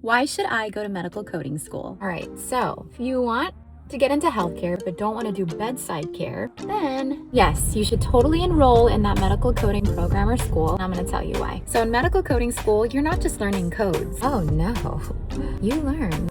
Why should I go to medical coding school? All right, so if you want to get into healthcare but don't want to do bedside care, then yes, you should totally enroll in that medical coding program or school. And I'm going to tell you why. So in medical coding school, you're not just learning codes. Oh no, you learn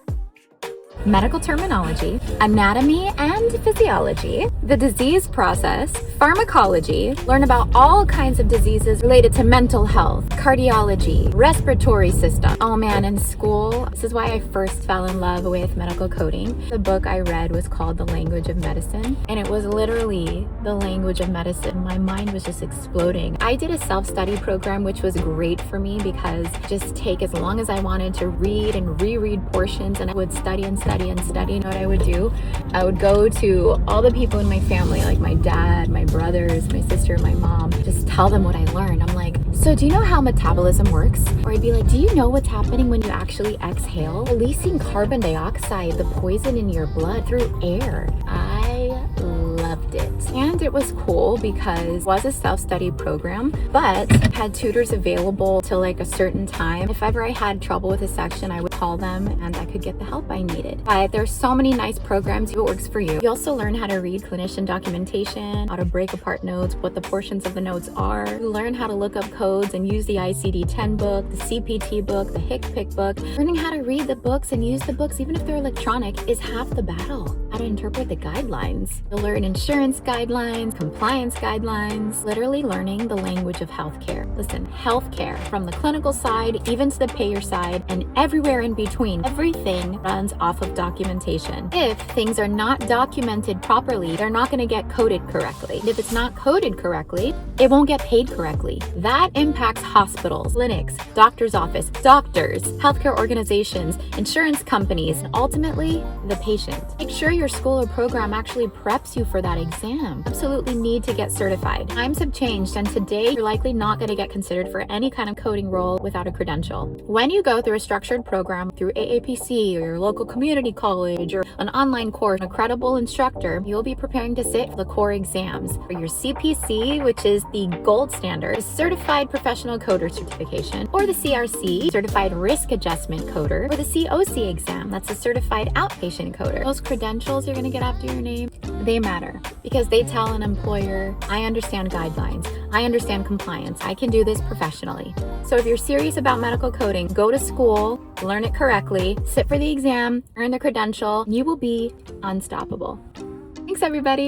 medical terminology, anatomy and physiology, the disease process, pharmacology, learn about all kinds of diseases related to mental health, cardiology, respiratory system. Oh man, in school, this is why I first fell in love with medical coding. The book I read was called The Language of Medicine, and it was literally the language of medicine. My mind was just exploding. I did a self-study program, which was great for me because just take as long as I wanted to read and reread portions, and I would study and study and study. You know what I would do? I would go to all the people in my family, like my dad, my brothers, my sister, my mom, just tell them what I learned. I'm like, so do you know how metabolism works? Or I'd be like, do you know what's happening when you actually exhale? Releasing carbon dioxide, the poison in your blood, through air. I loved it. And it was cool because it was a self-study program, but had tutors available till like a certain time. If ever I had trouble with a section, I would call them and I could get the help I needed. But there's so many nice programs if it works for you. You also learn how to read clinician documentation, how to break apart notes, what the portions of the notes are. You learn how to look up codes and use the ICD-10 book, the CPT book, the HCPC book. Learning how to read the books and use the books, even if they're electronic, is half the battle. How to interpret the guidelines. You'll learn insurance guidelines, compliance guidelines, literally learning the language of healthcare. Listen, healthcare, from the clinical side, even to the payer side, and everywhere in between, everything runs off of documentation. If things are not documented properly, they're not going to get coded correctly. And if it's not coded correctly, it won't get paid correctly. That impacts hospitals, clinics, doctor's office, doctors, healthcare organizations, insurance companies, and ultimately the patient. Make sure your school or program actually preps you for that exam. Absolutely need to get certified. Times have changed, and today you're likely not going to get considered for any kind of coding role without a credential. When you go through a structured program through AAPC or your local community college or an online course, a credible instructor, you'll be preparing to sit for the core exams for your CPC, which is the gold standard, the Certified Professional Coder Certification, or the CRC, Certified Risk Adjustment Coder, or the COC exam, that's a Certified Outpatient Coder. Those credentials you're going to get after your name, they matter because they tell an employer, I understand guidelines, I understand compliance, I can do this professionally. So if you're serious about medical coding, go to school, learn it correctly, sit for the exam, earn the credential, and you will be unstoppable. Thanks, everybody.